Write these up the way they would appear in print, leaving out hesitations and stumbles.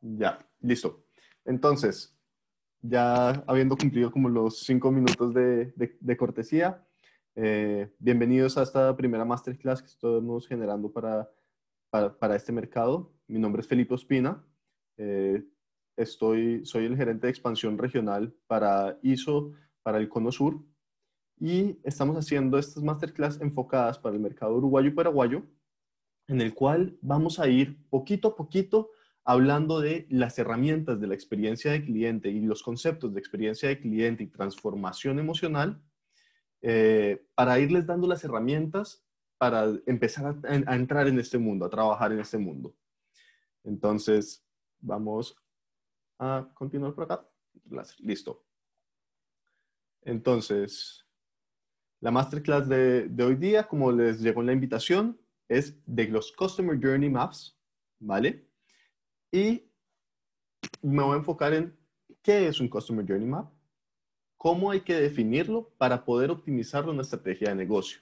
Ya, listo. Entonces, ya habiendo cumplido como los 5 minutos de cortesía, bienvenidos a esta primera masterclass que estamos generando para este mercado. Mi nombre es Felipe Ospina. Eh, soy el gerente de expansión regional para ISO, para el Cono Sur, y estamos haciendo estas masterclass enfocadas para el mercado uruguayo y paraguayo, en el cual vamos a ir poquito a poquito hablando de las herramientas de la experiencia de cliente y los conceptos de experiencia de cliente y transformación emocional, para irles dando las herramientas para empezar a entrar en este mundo, a trabajar en este mundo. Entonces, vamos a continuar por acá. Listo. Entonces, la masterclass de hoy día, como les llegó en la invitación, es de los Customer Journey Maps, ¿vale? Y me voy a enfocar en qué es un Customer Journey Map, cómo hay que definirlo para poder optimizarlo en una estrategia de negocio.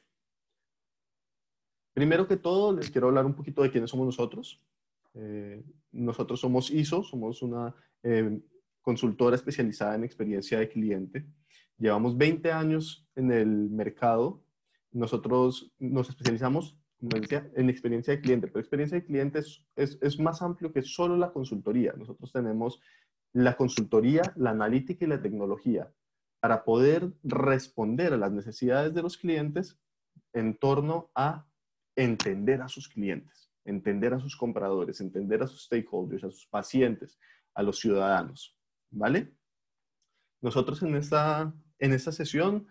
Primero que todo, les quiero hablar un poquito de quiénes somos nosotros. Nosotros somos ISO, somos una consultora especializada en experiencia de cliente. Llevamos 20 años en el mercado. Nosotros nos especializamos, como decía, en experiencia de cliente, pero experiencia de cliente es más amplio que solo la consultoría. Nosotros tenemos la consultoría, la analítica y la tecnología para poder responder a las necesidades de los clientes en torno a entender a sus clientes, entender a sus compradores, entender a sus stakeholders, a sus pacientes, a los ciudadanos, ¿vale? Nosotros en esta sesión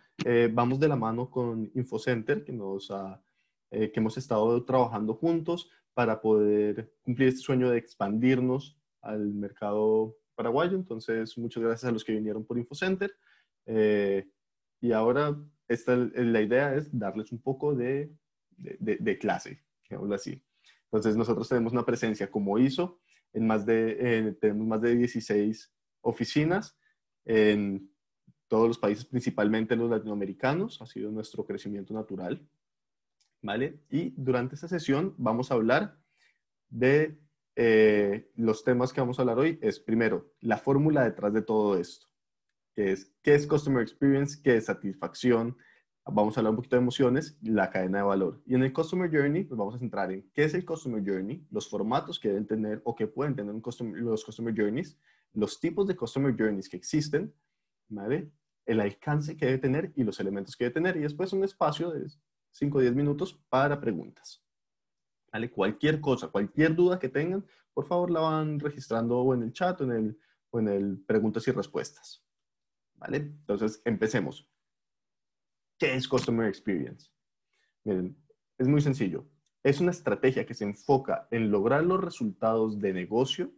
vamos de la mano con InfoCenter, que hemos estado trabajando juntos para poder cumplir este sueño de expandirnos al mercado paraguayo. Entonces, muchas gracias a los que vinieron por InfoCenter. Y ahora la idea es darles un poco de clase, digámoslo así. Entonces, nosotros tenemos una presencia como ISO, tenemos más de 16 oficinas en todos los países, principalmente los latinoamericanos. Ha sido nuestro crecimiento natural, ¿vale? Y durante esta sesión vamos a hablar de los temas que vamos a hablar hoy. Es primero, la fórmula detrás de todo esto, que es qué es Customer Experience, qué es satisfacción. Vamos a hablar un poquito de emociones, la cadena de valor. Y en el Customer Journey nos vamos a centrar en qué es el Customer Journey, los formatos que deben tener o que pueden tener los Customer Journeys, los tipos de Customer Journeys que existen, ¿vale? El alcance que debe tener y los elementos que debe tener. Y después un espacio de 5 o 10 minutos para preguntas, ¿vale? Cualquier cosa, cualquier duda que tengan, por favor la van registrando o en el chat o en el preguntas y respuestas, ¿vale? Entonces, empecemos. ¿Qué es Customer Experience? Miren, es muy sencillo. Es una estrategia que se enfoca en lograr los resultados de negocio,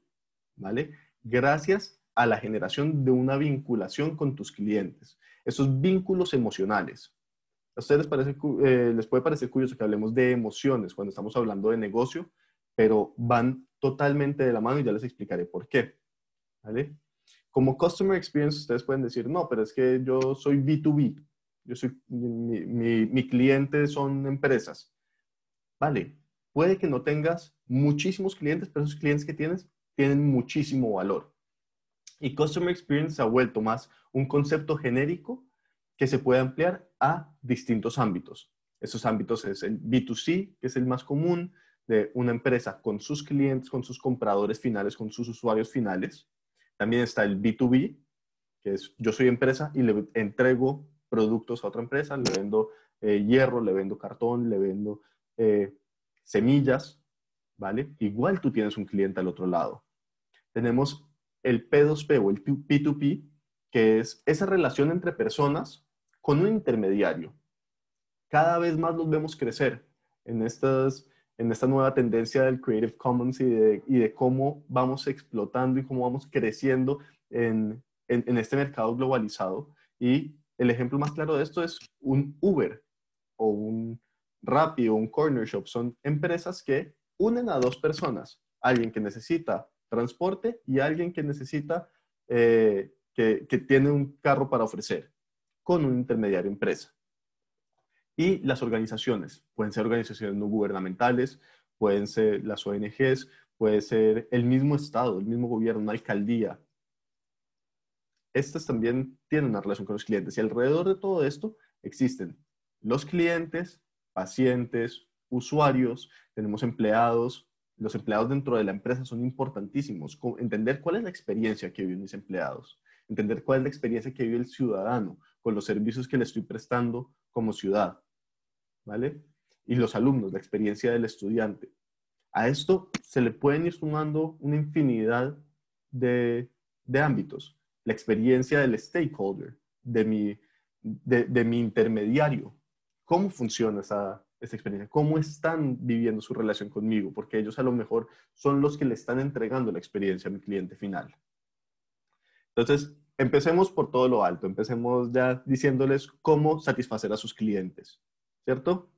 ¿vale? Gracias a la generación de una vinculación con tus clientes. Esos vínculos emocionales. ¿A ustedes les puede parecer curioso que hablemos de emociones cuando estamos hablando de negocio? Pero van totalmente de la mano y ya les explicaré por qué, ¿vale? Como Customer Experience, ustedes pueden decir, no, pero es que yo soy B2B. Mi cliente son empresas. Vale, puede que no tengas muchísimos clientes, pero esos clientes que tienes tienen muchísimo valor. Y Customer Experience se ha vuelto más un concepto genérico que se puede ampliar a distintos ámbitos. Esos ámbitos es el B2C, que es el más común, de una empresa con sus clientes, con sus compradores finales, con sus usuarios finales. También está el B2B, que es yo soy empresa y le entrego productos a otra empresa, le vendo hierro, le vendo cartón, le vendo semillas, ¿vale? Igual tú tienes un cliente al otro lado. Tenemos el P2P o el P2P, que es esa relación entre personas con un intermediario. Cada vez más los vemos crecer en esta nueva tendencia del Creative Commons y de cómo vamos explotando y cómo vamos creciendo en este mercado globalizado. Y el ejemplo más claro de esto es un Uber o un Rappi o un Corner Shop. Son empresas que unen a dos personas, alguien que necesita transporte y alguien que necesita, que tiene un carro para ofrecer, con un intermediario empresa. Y las organizaciones, pueden ser organizaciones no gubernamentales, pueden ser las ONGs, puede ser el mismo estado, el mismo gobierno, una alcaldía. Estas también tienen una relación con los clientes y alrededor de todo esto existen los clientes, pacientes, usuarios, tenemos empleados. Los empleados dentro de la empresa son importantísimos. Entender cuál es la experiencia que viven mis empleados, entender cuál es la experiencia que vive el ciudadano con los servicios que le estoy prestando como ciudad, ¿vale? Y los alumnos, la experiencia del estudiante. A esto se le pueden ir sumando una infinidad de ámbitos. La experiencia del stakeholder, de mi intermediario. ¿Cómo funciona esa experiencia? ¿Cómo están viviendo su relación conmigo? Porque ellos a lo mejor son los que le están entregando la experiencia a mi cliente final. Entonces, empecemos por todo lo alto. Empecemos ya diciéndoles cómo satisfacer a sus clientes, ¿cierto?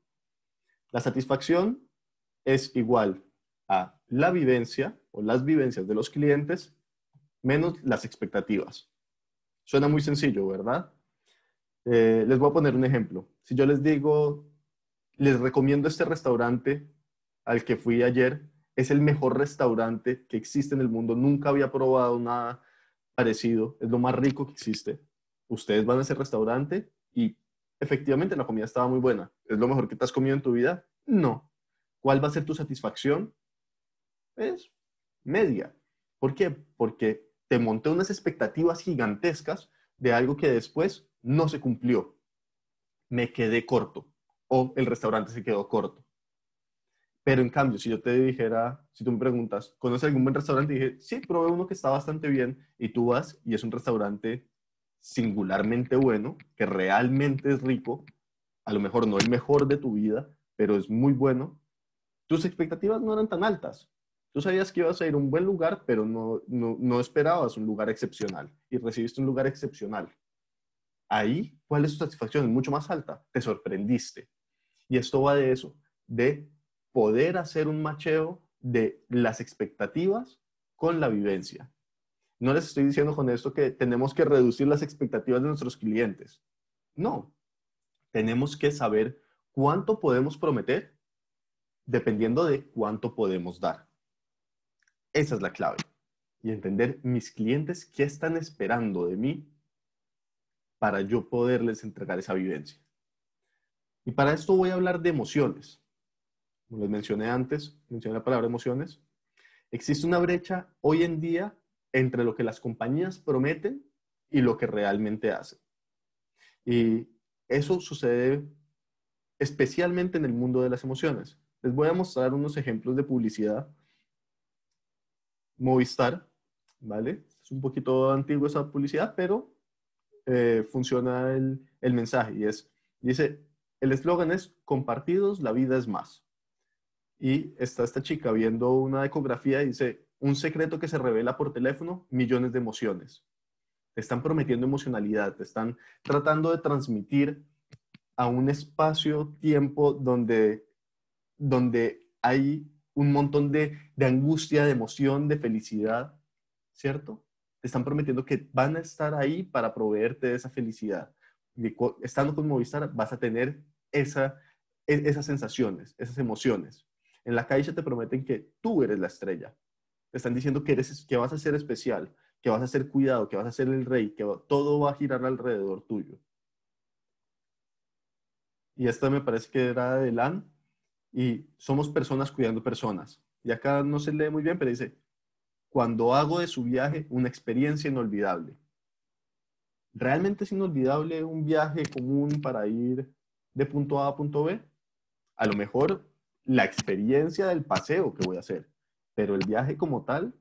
La satisfacción es igual a la vivencia o las vivencias de los clientes menos las expectativas. Suena muy sencillo, ¿verdad? Les voy a poner un ejemplo. Si yo les digo, les recomiendo este restaurante al que fui ayer, es el mejor restaurante que existe en el mundo, nunca había probado nada parecido, es lo más rico que existe. Ustedes van a ese restaurante y efectivamente la comida estaba muy buena. ¿Es lo mejor que te has comido en tu vida? No. ¿Cuál va a ser tu satisfacción? Es media. ¿Por qué? Porque te monté unas expectativas gigantescas de algo que después no se cumplió. Me quedé corto o el restaurante se quedó corto. Pero en cambio, si yo te dijera, si tú me preguntas, ¿conoces algún buen restaurante? Y dije, sí, probé uno que está bastante bien y tú vas y es un restaurante singularmente bueno, que realmente es rico, a lo mejor no el mejor de tu vida, pero es muy bueno. Tus expectativas no eran tan altas. Tú sabías que ibas a ir a un buen lugar, pero no esperabas un lugar excepcional y recibiste un lugar excepcional. Ahí, ¿cuál es tu satisfacción? Es mucho más alta. Te sorprendiste. Y esto va de eso, de poder hacer un macheo de las expectativas con la vivencia. No les estoy diciendo con esto que tenemos que reducir las expectativas de nuestros clientes. No, tenemos que saber cuánto podemos prometer dependiendo de cuánto podemos dar. Esa es la clave. Y entender mis clientes qué están esperando de mí para yo poderles entregar esa vivencia. Y para esto voy a hablar de emociones. Como les mencioné antes, mencioné la palabra emociones. Existe una brecha hoy en día entre lo que las compañías prometen y lo que realmente hacen. Y eso sucede especialmente en el mundo de las emociones. Les voy a mostrar unos ejemplos de publicidad. Movistar, ¿vale? Es un poquito antiguo esa publicidad, pero funciona el mensaje y dice, el eslogan es, compartidos, la vida es más. Y está esta chica viendo una ecografía y dice, un secreto que se revela por teléfono, millones de emociones. Te están prometiendo emocionalidad, te están tratando de transmitir a un espacio-tiempo donde hay un montón de angustia, de emoción, de felicidad, ¿cierto? Te están prometiendo que van a estar ahí para proveerte de esa felicidad. Y estando con Movistar vas a tener esas sensaciones, esas emociones. En la calle te prometen que tú eres la estrella. Te están diciendo que vas a ser especial, que vas a ser cuidado, que vas a ser el rey, que todo va a girar alrededor tuyo. Y esta me parece que era de LAN, y somos personas cuidando personas. Y acá no se lee muy bien, pero dice, cuando hago de su viaje una experiencia inolvidable. ¿Realmente es inolvidable un viaje común para ir de punto A a punto B? A lo mejor la experiencia del paseo que voy a hacer, pero el viaje como tal,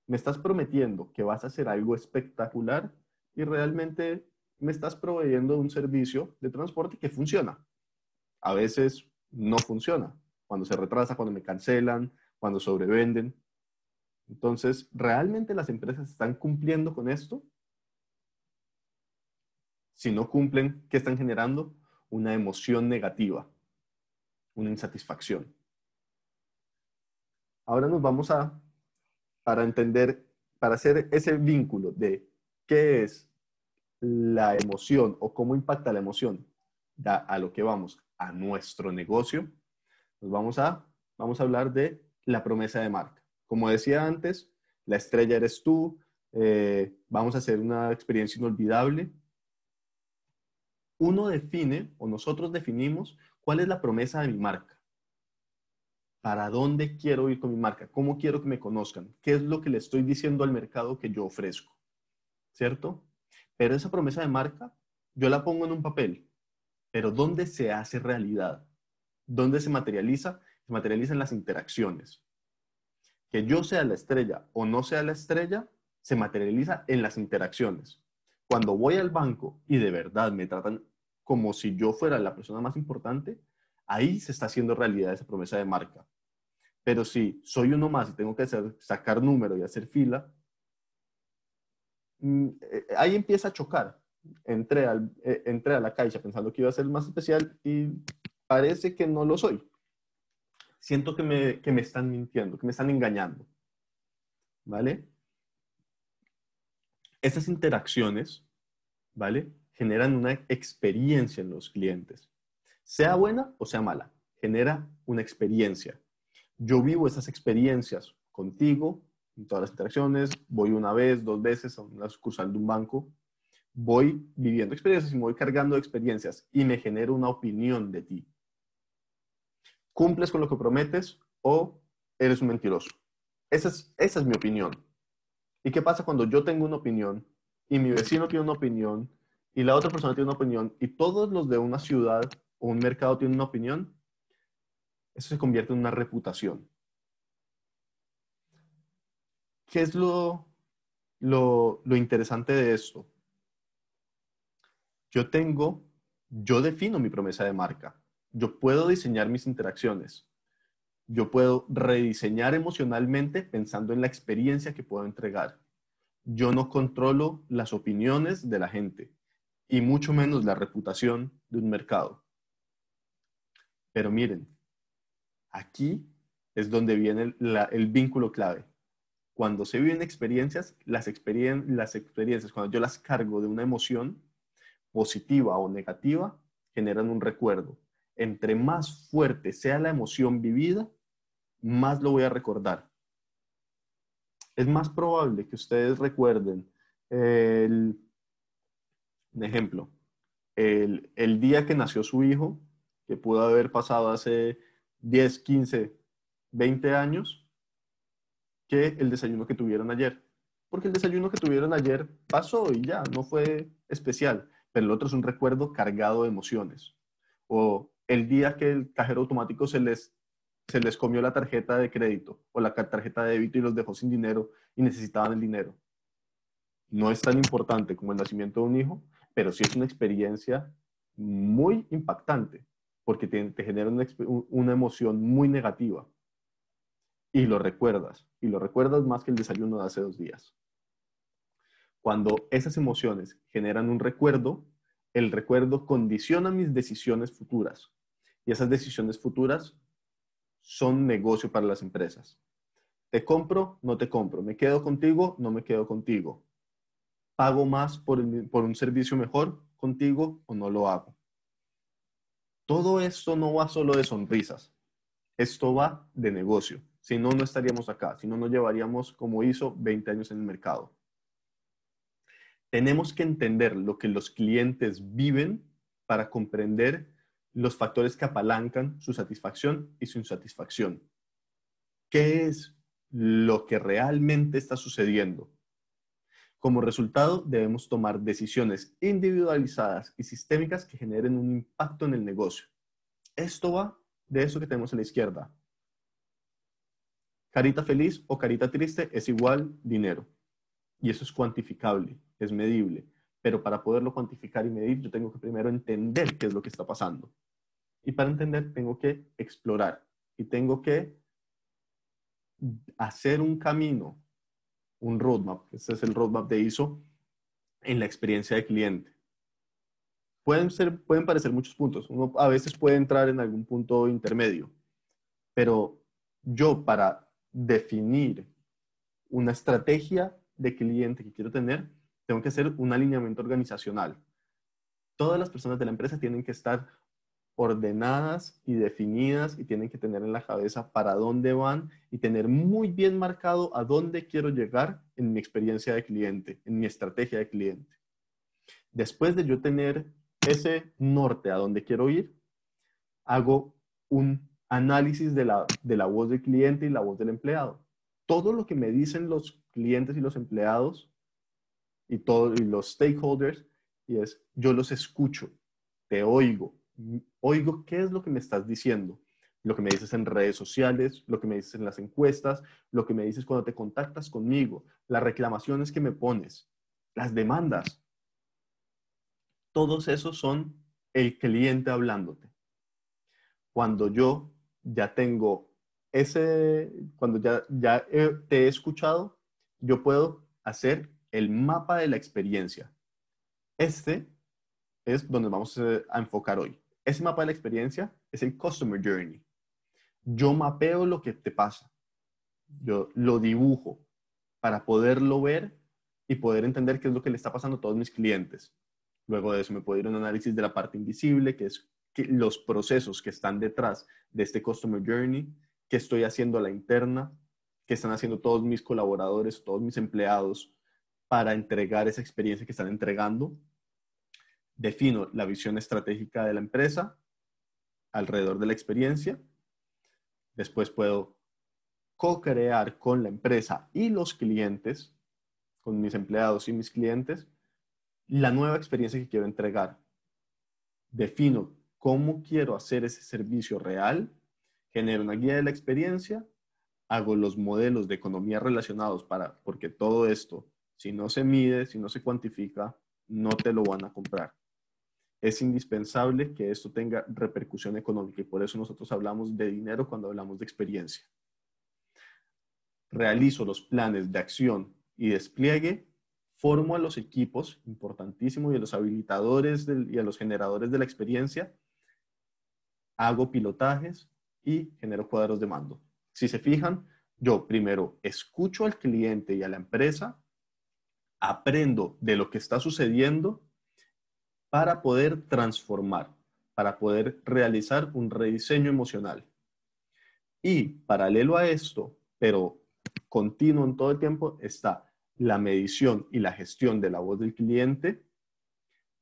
me estás prometiendo que vas a hacer algo espectacular y realmente me estás proveyendo un servicio de transporte que funciona. A veces no funciona, cuando se retrasa, cuando me cancelan, cuando sobrevenden. Entonces, ¿realmente las empresas están cumpliendo con esto? Si no cumplen, ¿qué están generando? Una emoción negativa, una insatisfacción. Ahora nos vamos para entender, para hacer ese vínculo de qué es la emoción o cómo impacta la emoción a lo que vamos, a nuestro negocio, vamos a hablar de la promesa de marca. Como decía antes, la estrella eres tú, vamos a hacer una experiencia inolvidable. Uno define, o nosotros definimos, cuál es la promesa de mi marca. ¿Para dónde quiero ir con mi marca? ¿Cómo quiero que me conozcan? ¿Qué es lo que le estoy diciendo al mercado que yo ofrezco? ¿Cierto? Pero esa promesa de marca, yo la pongo en un papel, pero ¿dónde se hace realidad? ¿Dónde se materializa? Se materializa en las interacciones. Que yo sea la estrella o no sea la estrella, se materializa en las interacciones. Cuando voy al banco y de verdad me tratan como si yo fuera la persona más importante, ahí se está haciendo realidad esa promesa de marca. Pero si soy uno más y tengo que sacar número y hacer fila, ahí empieza a chocar. Entré a la caixa pensando que iba a ser más especial y parece que no lo soy. Siento que me están mintiendo, que me están engañando. ¿Vale? Esas interacciones, ¿vale? Generan una experiencia en los clientes. Sea buena o sea mala, genera una experiencia. Yo vivo esas experiencias contigo, en todas las interacciones, voy una vez, dos veces a una sucursal de un banco, voy viviendo experiencias y me voy cargando de experiencias y me genero una opinión de ti. ¿Cumples con lo que prometes o eres un mentiroso? Esa es mi opinión. ¿Y qué pasa cuando yo tengo una opinión y mi vecino tiene una opinión y la otra persona tiene una opinión y todos los de una ciudad o un mercado tienen una opinión? Eso se convierte en una reputación. ¿Qué es lo interesante de esto? Yo defino mi promesa de marca. Yo puedo diseñar mis interacciones. Yo puedo rediseñar emocionalmente pensando en la experiencia que puedo entregar. Yo no controlo las opiniones de la gente y mucho menos la reputación de un mercado. Pero miren, aquí es donde viene el vínculo clave. Cuando se viven experiencias, las experiencias, cuando yo las cargo de una emoción positiva o negativa, generan un recuerdo. Entre más fuerte sea la emoción vivida, más lo voy a recordar. Es más probable que ustedes recuerden un ejemplo, el día que nació su hijo, que pudo haber pasado hace 10, 15, 20 años, que el desayuno que tuvieron ayer. Porque el desayuno que tuvieron ayer pasó y ya, no fue especial, pero el otro es un recuerdo cargado de emociones. O el día que el cajero automático se les comió la tarjeta de crédito o la tarjeta de débito y los dejó sin dinero y necesitaban el dinero. No es tan importante como el nacimiento de un hijo, pero sí es una experiencia muy impactante porque te genera una emoción muy negativa y lo recuerdas más que el desayuno de hace 2 días. Cuando esas emociones generan un recuerdo, el recuerdo condiciona mis decisiones futuras y esas decisiones futuras son negocio para las empresas. Te compro, no te compro, me quedo contigo, no me quedo contigo, pago más por un servicio mejor contigo o no lo hago. Todo esto no va solo de sonrisas, esto va de negocio. Si no, no estaríamos acá, si no, no llevaríamos como hizo 20 años en el mercado. Tenemos que entender lo que los clientes viven para comprender los factores que apalancan su satisfacción y su insatisfacción. ¿Qué es lo que realmente está sucediendo? Como resultado, debemos tomar decisiones individualizadas y sistémicas que generen un impacto en el negocio. Esto va de eso que tenemos a la izquierda. Carita feliz o carita triste es igual dinero. Y eso es cuantificable, es medible. Pero para poderlo cuantificar y medir, yo tengo que primero entender qué es lo que está pasando. Y para entender, tengo que explorar. Y tengo que hacer un camino, un roadmap. Este es el roadmap de ISO en la experiencia de cliente. Pueden parecer muchos puntos. Uno a veces puede entrar en algún punto intermedio. Pero yo para definir una estrategia de cliente que quiero tener, tengo que hacer un alineamiento organizacional. Todas las personas de la empresa tienen que estar ordenadas y definidas y tienen que tener en la cabeza para dónde van y tener muy bien marcado a dónde quiero llegar en mi experiencia de cliente, en mi estrategia de cliente. Después de yo tener ese norte a dónde quiero ir, hago un análisis de la voz del cliente y la voz del empleado. Todo lo que me dicen los clientes y los empleados y los stakeholders, y es, yo los escucho, te oigo qué es lo que me estás diciendo, lo que me dices en redes sociales, lo que me dices en las encuestas, lo que me dices cuando te contactas conmigo, las reclamaciones que me pones, las demandas. Todos esos son el cliente hablándote. Cuando yo ya tengo cuando ya te he escuchado, yo puedo hacer el mapa de la experiencia. Este es donde vamos a enfocar hoy. Ese mapa de la experiencia es el Customer Journey. Yo mapeo lo que te pasa. Yo lo dibujo para poderlo ver y poder entender qué es lo que le está pasando a todos mis clientes. Luego de eso me puedo ir a un análisis de la parte invisible, que es los procesos que están detrás de este Customer Journey, qué estoy haciendo a la interna, qué están haciendo todos mis colaboradores, todos mis empleados para entregar esa experiencia que están entregando. Defino la visión estratégica de la empresa alrededor de la experiencia. Después puedo co-crear con la empresa y los clientes, con mis empleados y mis clientes, la nueva experiencia que quiero entregar. Defino cómo quiero hacer ese servicio real, genero una guía de la experiencia, hago los modelos de economía relacionados porque todo esto, si no se mide, si no se cuantifica, no te lo van a comprar. Es indispensable que esto tenga repercusión económica y por eso nosotros hablamos de dinero cuando hablamos de experiencia. Realizo los planes de acción y despliegue, formo a los equipos, importantísimo, y a los habilitadores y a los generadores de la experiencia, hago pilotajes y genero cuadros de mando. Si se fijan, yo primero escucho al cliente y a la empresa, aprendo de lo que está sucediendo para poder transformar, para poder realizar un rediseño emocional. Y paralelo a esto, pero continuo en todo el tiempo, está la medición y la gestión de la voz del cliente,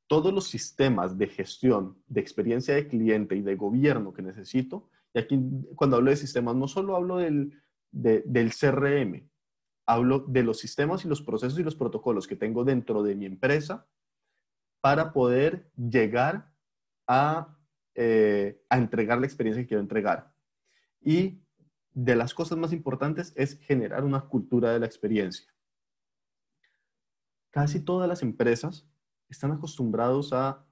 todos los sistemas de gestión, de experiencia de cliente y de gobierno que necesito. Y aquí, cuando hablo de sistemas, no solo hablo del CRM, hablo de los sistemas y los procesos y los protocolos que tengo dentro de mi empresa para poder llegar a entregar la experiencia que quiero entregar. Y de las cosas más importantes es generar una cultura de la experiencia. Casi todas las empresas están acostumbrados a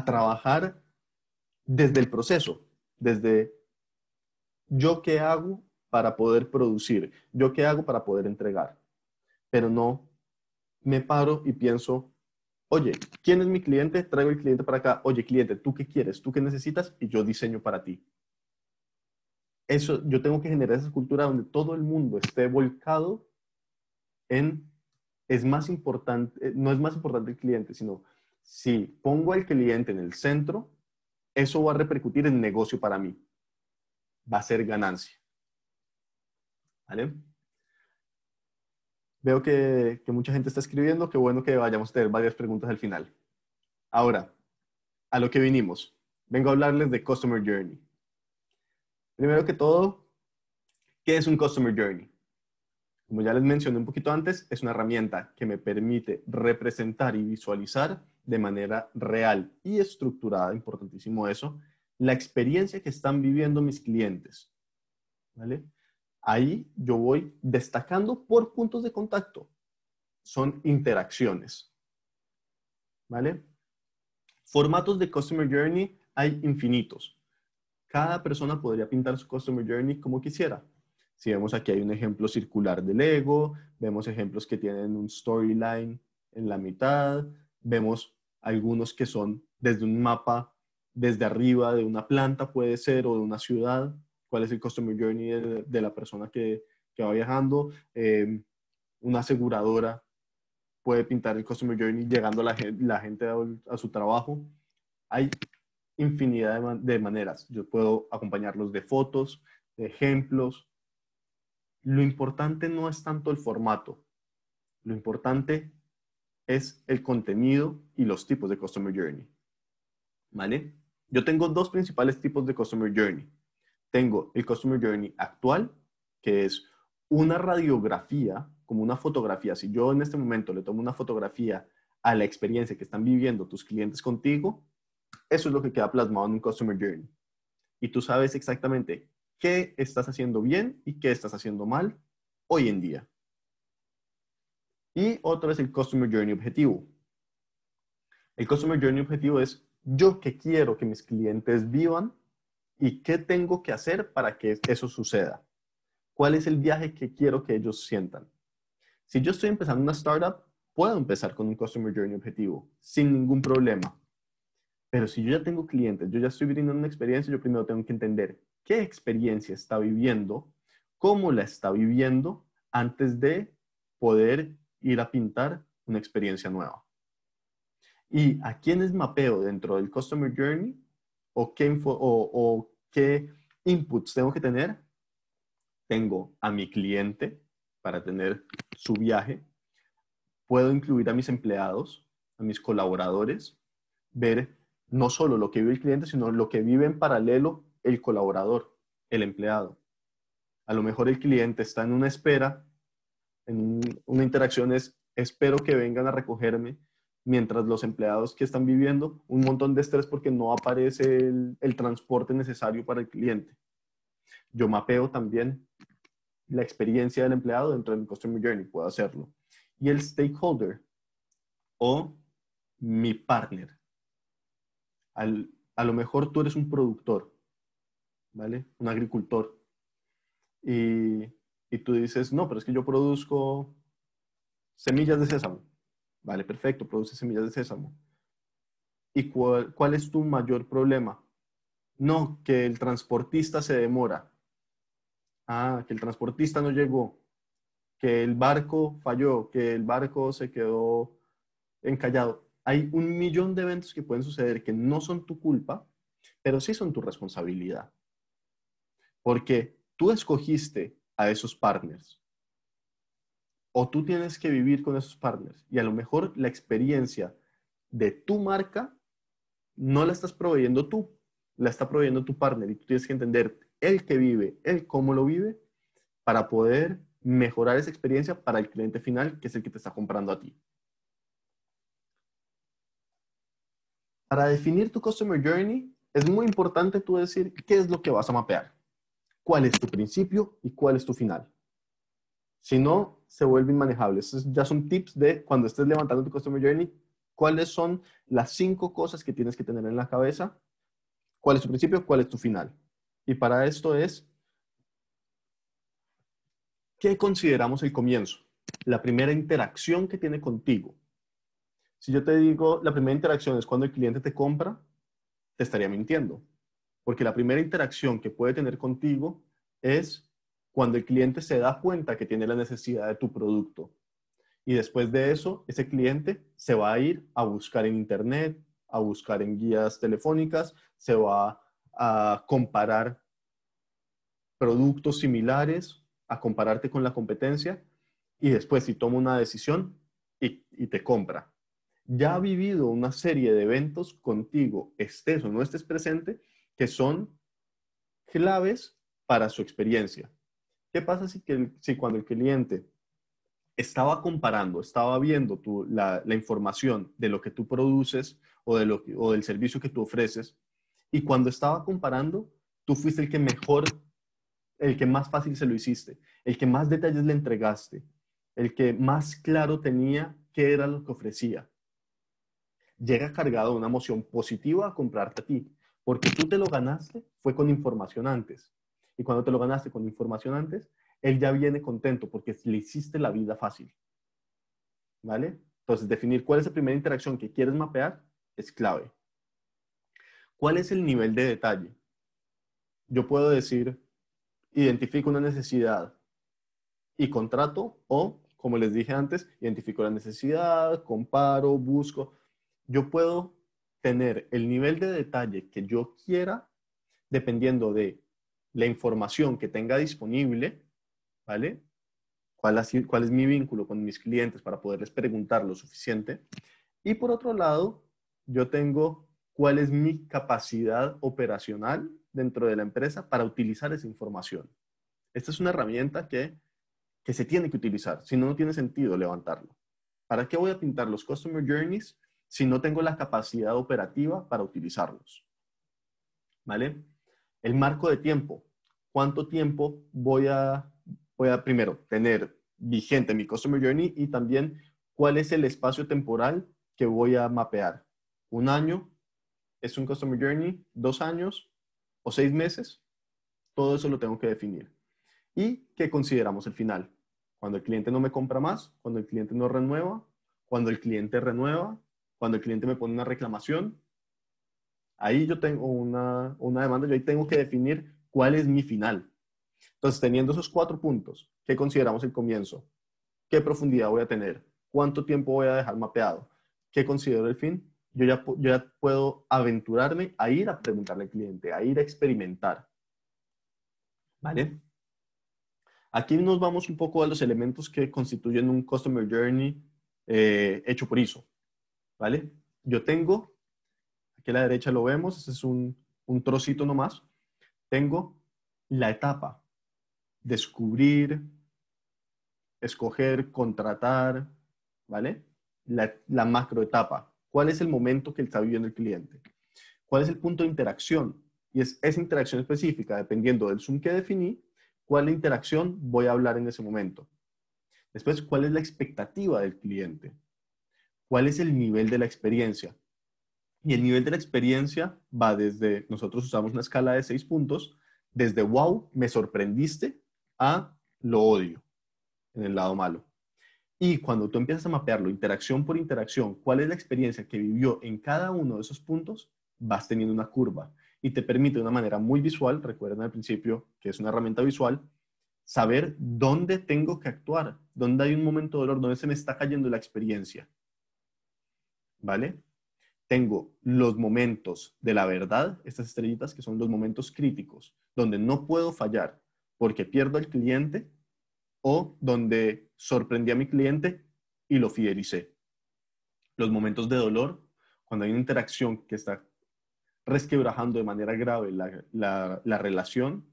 trabajar desde el proceso, desde yo qué hago para poder producir, yo qué hago para poder entregar, pero no me paro y pienso, oye, ¿quién es mi cliente? Traigo el cliente para acá. Oye, cliente, ¿tú qué quieres? ¿Tú qué necesitas? Y yo diseño para ti. Eso, yo tengo que generar esa cultura donde todo el mundo esté volcado en, es más importante, no es más importante el cliente, sino si pongo al cliente en el centro, eso va a repercutir en negocio para mí. Va a ser ganancia. ¿Vale? Veo que mucha gente está escribiendo. Qué bueno que vayamos a tener varias preguntas al final. Ahora, a lo que vinimos. Vengo a hablarles de Customer Journey. Primero que todo, ¿qué es un Customer Journey? Como ya les mencioné un poquito antes, es una herramienta que me permite representar y visualizar de manera real y estructurada, importantísimo eso, la experiencia que están viviendo mis clientes. ¿Vale? Ahí yo voy destacando por puntos de contacto. Son interacciones. ¿Vale? Formatos de Customer Journey hay infinitos. Cada persona podría pintar su Customer Journey como quisiera. Si vemos aquí hay un ejemplo circular de Lego, vemos ejemplos que tienen un storyline en la mitad, vemos algunos que son desde un mapa, desde arriba de una planta puede ser, o de una ciudad, cuál es el Customer Journey de la persona que va viajando. Una aseguradora puede pintar el Customer Journey llegando la gente a su trabajo. Hay infinidad de maneras. Yo puedo acompañarlos de fotos, de ejemplos. Lo importante no es tanto el formato. Lo importante es el contenido y los tipos de Customer Journey. ¿Vale? Yo tengo dos principales tipos de Customer Journey. Tengo el Customer Journey actual, que es una radiografía, como una fotografía. Si yo en este momento le tomo una fotografía a la experiencia que están viviendo tus clientes contigo, eso es lo que queda plasmado en un Customer Journey. Y tú sabes exactamente qué estás haciendo bien y qué estás haciendo mal hoy en día. Y otro es el Customer Journey objetivo. El Customer Journey objetivo es yo qué quiero que mis clientes vivan y qué tengo que hacer para que eso suceda. ¿Cuál es el viaje que quiero que ellos sientan? Si yo estoy empezando una startup, puedo empezar con un Customer Journey objetivo sin ningún problema. Pero si yo ya tengo clientes, yo ya estoy viviendo una experiencia, yo primero tengo que entender qué experiencia está viviendo, cómo la está viviendo, antes de poder ir a pintar una experiencia nueva. ¿Y a quiénes mapeo dentro del Customer Journey? ¿O qué inputs tengo que tener? Tengo a mi cliente para tener su viaje. Puedo incluir a mis empleados, a mis colaboradores, ver no solo lo que vive el cliente, sino lo que vive en paralelo el colaborador, el empleado. A lo mejor el cliente está en una espera, en una interacción es, espero que vengan a recogerme, mientras los empleados que están viviendo un montón de estrés porque no aparece el transporte necesario para el cliente. Yo mapeo también la experiencia del empleado dentro del Customer Journey, puedo hacerlo. Y el stakeholder o mi partner. A lo mejor tú eres un productor, ¿vale? Un agricultor. Y tú dices, no, pero es que yo produzco semillas de sésamo. Vale, perfecto, produces semillas de sésamo. ¿Y cuál es tu mayor problema? No, que el transportista se demora. Ah, que el transportista no llegó. Que el barco falló, que el barco se quedó encallado. Hay un millón de eventos que pueden suceder que no son tu culpa, pero sí son tu responsabilidad. Porque tú escogiste a esos partners o tú tienes que vivir con esos partners y a lo mejor la experiencia de tu marca no la estás proveyendo tú, la está proveyendo tu partner y tú tienes que entender el que vive, el cómo lo vive para poder mejorar esa experiencia para el cliente final, que es el que te está comprando a ti. Para definir tu Customer Journey, es muy importante tú decir qué es lo que vas a mapear, cuál es tu principio y cuál es tu final. Si no, se vuelve inmanejable. Estos ya son tips de cuando estés levantando tu Customer Journey, cuáles son las 5 cosas que tienes que tener en la cabeza, cuál es tu principio, cuál es tu final. Y para esto es, ¿qué consideramos el comienzo? La primera interacción que tiene contigo. Si yo te digo, la primera interacción es cuando el cliente te compra, te estaría mintiendo. Porque la primera interacción que puede tener contigo es cuando el cliente se da cuenta que tiene la necesidad de tu producto. Y después de eso, ese cliente se va a ir a buscar en internet, a buscar en guías telefónicas, se va a comparar productos similares, a compararte con la competencia y después si toma una decisión y te compra. Ya ha vivido una serie de eventos contigo, estés o no estés presente, que son claves para su experiencia. ¿Qué pasa si cuando el cliente estaba comparando, estaba viendo la información de lo que tú produces o del servicio que tú ofreces, y cuando estaba comparando, tú fuiste el que mejor, el que más fácil se lo hiciste, el que más detalles le entregaste, el que más claro tenía qué era lo que ofrecía? Llega cargado de una emoción positiva a comprarte a ti, porque tú te lo ganaste, fue con información antes. Y cuando te lo ganaste con información antes, él ya viene contento porque le hiciste la vida fácil. ¿Vale? Entonces, definir cuál es la primera interacción que quieres mapear es clave. ¿Cuál es el nivel de detalle? Yo puedo decir, identifico una necesidad y contrato, o, como les dije antes, identifico la necesidad, comparo, busco. Yo puedo tener el nivel de detalle que yo quiera dependiendo de la información que tenga disponible, ¿vale? ¿Cuál es mi vínculo con mis clientes para poderles preguntar lo suficiente? Y por otro lado, yo tengo cuál es mi capacidad operacional dentro de la empresa para utilizar esa información. Esta es una herramienta que se tiene que utilizar, si no, no tiene sentido levantarlo. ¿Para qué voy a pintar los Customer Journeys si no tengo la capacidad operativa para utilizarlos? ¿Vale? El marco de tiempo. ¿Cuánto tiempo voy a primero tener vigente mi Customer Journey y también cuál es el espacio temporal que voy a mapear? ¿Un año es un Customer Journey? ¿2 años? ¿O 6 meses? Todo eso lo tengo que definir. ¿Y qué consideramos el final? Cuando el cliente no me compra más, cuando el cliente no renueva, cuando el cliente renueva, cuando el cliente me pone una reclamación. Ahí yo tengo una demanda, yo ahí tengo que definir cuál es mi final. Entonces, teniendo esos 4 puntos, ¿qué consideramos el comienzo? ¿Qué profundidad voy a tener? ¿Cuánto tiempo voy a dejar mapeado? ¿Qué considero el fin? Yo ya puedo aventurarme a ir a preguntarle al cliente, a ir a experimentar. ¿Vale? Aquí nos vamos un poco a los elementos que constituyen un Customer Journey hecho por ISO. ¿Vale? Yo tengo, aquí a la derecha lo vemos, este es un trocito nomás. Tengo la etapa, descubrir, escoger, contratar, ¿vale? La macroetapa. ¿Cuál es el momento que está viviendo el cliente? ¿Cuál es el punto de interacción? Y es esa interacción específica, dependiendo del Zoom que definí, cuál interacción voy a hablar en ese momento. Después, ¿cuál es la expectativa del cliente? ¿Cuál es el nivel de la experiencia? Y el nivel de la experiencia va desde, nosotros usamos una escala de 6 puntos, desde wow, me sorprendiste, a lo odio, en el lado malo. Y cuando tú empiezas a mapearlo interacción por interacción, cuál es la experiencia que vivió en cada uno de esos puntos, vas teniendo una curva y te permite de una manera muy visual, recuerden al principio que es una herramienta visual, saber dónde tengo que actuar, dónde hay un momento de dolor, dónde se me está cayendo la experiencia. ¿Vale? Tengo los momentos de la verdad, estas estrellitas que son los momentos críticos, donde no puedo fallar porque pierdo al cliente o donde sorprendí a mi cliente y lo fidelicé. Los momentos de dolor, cuando hay una interacción que está resquebrajando de manera grave la relación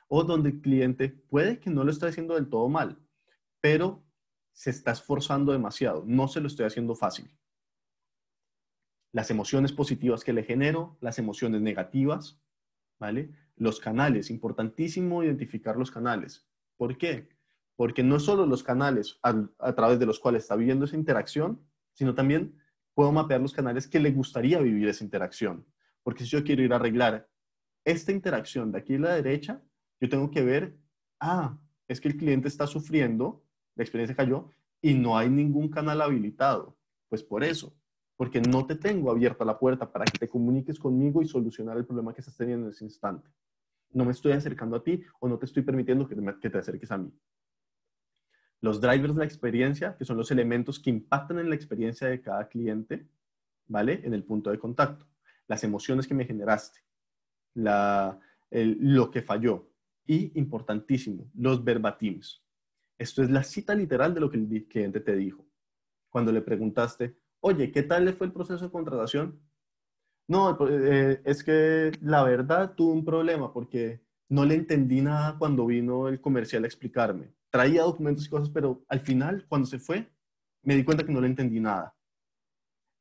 o donde el cliente puede que no lo esté haciendo del todo mal, pero se está esforzando demasiado, no se lo estoy haciendo fácil. Las emociones positivas que le genero, las emociones negativas, ¿vale? Los canales, importantísimo identificar los canales. ¿Por qué? Porque no solo los canales a través de los cuales está viviendo esa interacción, sino también puedo mapear los canales que le gustaría vivir esa interacción. Porque si yo quiero ir a arreglar esta interacción de aquí a la derecha, yo tengo que ver, es que el cliente está sufriendo, la experiencia cayó, y no hay ningún canal habilitado. Pues por eso, porque no te tengo abierta la puerta para que te comuniques conmigo y solucionar el problema que estás teniendo en ese instante. No me estoy acercando a ti o no te estoy permitiendo que te acerques a mí. Los drivers de la experiencia, que son los elementos que impactan en la experiencia de cada cliente, ¿vale? En el punto de contacto. Las emociones que me generaste, lo que falló. Y, importantísimo, los verbatims. Esto es la cita literal de lo que el cliente te dijo. Cuando le preguntaste, oye, ¿qué tal le fue el proceso de contratación? No, es que la verdad tuve un problema porque no le entendí nada cuando vino el comercial a explicarme. Traía documentos y cosas, pero al final, cuando se fue, me di cuenta que no le entendí nada.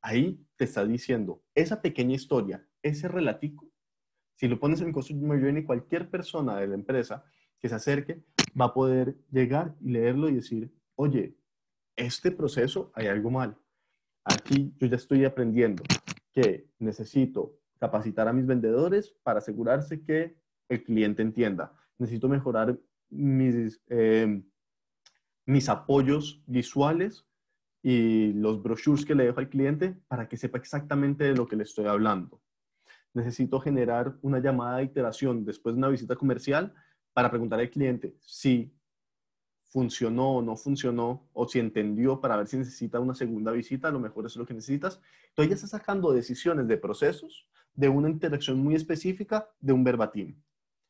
Ahí te está diciendo, esa pequeña historia, ese relatico, si lo pones en Customer Journey, cualquier persona de la empresa que se acerque va a poder llegar y leerlo y decir, oye, este proceso hay algo mal. Aquí yo ya estoy aprendiendo que necesito capacitar a mis vendedores para asegurarse que el cliente entienda. Necesito mejorar mis apoyos visuales y los brochures que le dejo al cliente para que sepa exactamente de lo que le estoy hablando. Necesito generar una llamada de iteración después de una visita comercial para preguntar al cliente si funcionó o no funcionó, o si entendió para ver si necesita una segunda visita, a lo mejor eso es lo que necesitas. Entonces ya estás sacando decisiones de procesos de una interacción muy específica de un verbatim.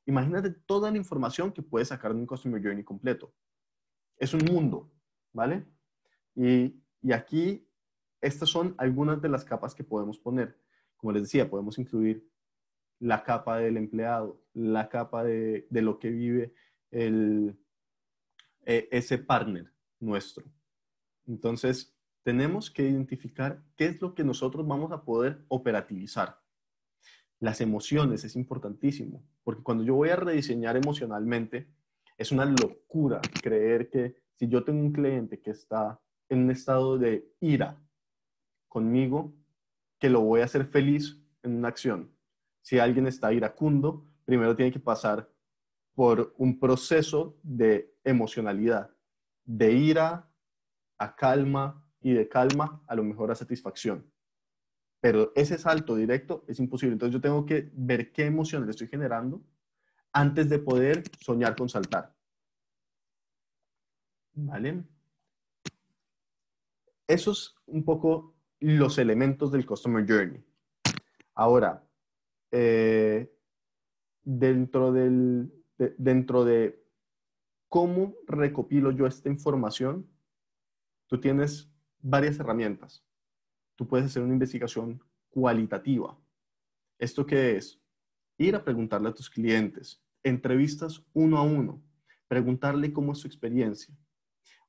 Imagínate toda la información que puedes sacar de un Customer Journey completo. Es un mundo, ¿vale? Y aquí, estas son algunas de las capas que podemos poner. Como les decía, podemos incluir la capa del empleado, la capa de lo que vive ese partner nuestro. Entonces, tenemos que identificar qué es lo que nosotros vamos a poder operativizar. Las emociones es importantísimo, porque cuando yo voy a rediseñar emocionalmente, es una locura creer que si yo tengo un cliente que está en un estado de ira conmigo, que lo voy a hacer feliz en una acción. Si alguien está iracundo, primero tiene que pasar por un proceso de emocionalidad, de ira a calma y de calma a lo mejor a satisfacción. Pero ese salto directo es imposible. Entonces yo tengo que ver qué emociones le estoy generando antes de poder soñar con saltar. ¿Vale? Esos un poco los elementos del Customer Journey. Ahora, dentro de cómo recopilo yo esta información, tú tienes varias herramientas. Tú puedes hacer una investigación cualitativa. ¿Esto qué es? Ir a preguntarle a tus clientes, entrevistas uno a uno, preguntarle cómo es su experiencia,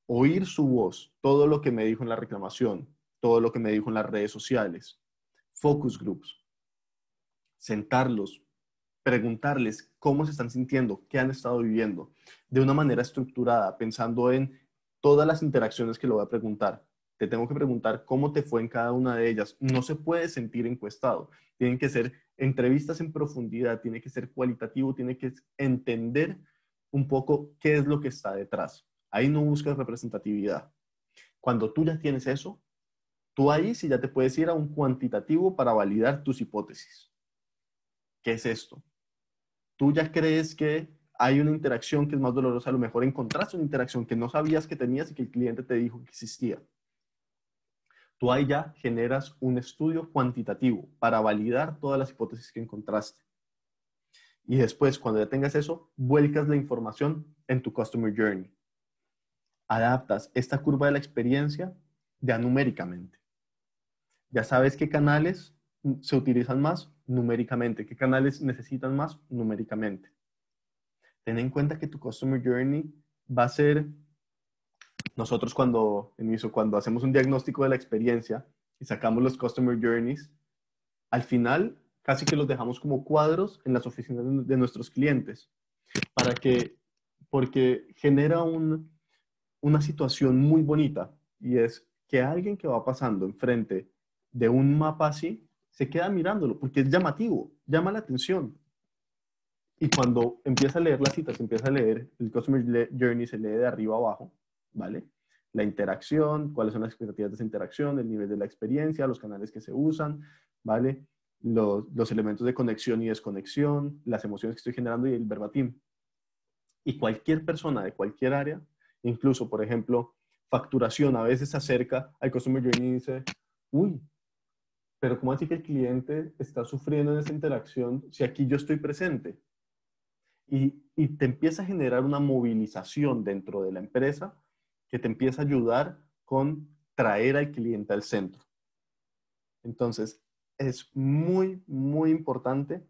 oír su voz, todo lo que me dijo en la reclamación, todo lo que me dijo en las redes sociales, focus groups, sentarlos, preguntarles cómo se están sintiendo, qué han estado viviendo, de una manera estructurada, pensando en todas las interacciones que le voy a preguntar. Te tengo que preguntar cómo te fue en cada una de ellas. No se puede sentir encuestado. Tienen que ser entrevistas en profundidad, tiene que ser cualitativo, tiene que entender un poco qué es lo que está detrás. Ahí no buscas representatividad. Cuando tú ya tienes eso, tú ahí sí ya te puedes ir a un cuantitativo para validar tus hipótesis. ¿Qué es esto? Tú ya crees que hay una interacción que es más dolorosa, a lo mejor encontraste una interacción que no sabías que tenías y que el cliente te dijo que existía. Tú ahí ya generas un estudio cuantitativo para validar todas las hipótesis que encontraste. Y después, cuando ya tengas eso, vuelcas la información en tu Customer Journey. Adaptas esta curva de la experiencia ya numéricamente. Ya sabes qué canales se utilizan más numéricamente, qué canales necesitan más numéricamente. Ten en cuenta que tu Customer Journey va a ser, nosotros cuando hacemos un diagnóstico de la experiencia y sacamos los Customer Journeys, al final casi que los dejamos como cuadros en las oficinas de nuestros clientes, porque genera una situación muy bonita, y es que alguien que va pasando enfrente de un mapa así, se queda mirándolo, porque es llamativo, llama la atención. Y cuando empieza a leer las citas, empieza a leer el Customer Journey, se lee de arriba a abajo, ¿vale? La interacción, cuáles son las expectativas de esa interacción, el nivel de la experiencia, los canales que se usan, ¿vale? Los elementos de conexión y desconexión, las emociones que estoy generando y el verbatim. Y cualquier persona de cualquier área, incluso, por ejemplo, facturación, a veces se acerca al Customer Journey y dice, uy, pero ¿cómo así que el cliente está sufriendo en esa interacción si aquí yo estoy presente? Y te empieza a generar una movilización dentro de la empresa que te empieza a ayudar con traer al cliente al centro. Entonces, es muy, muy importante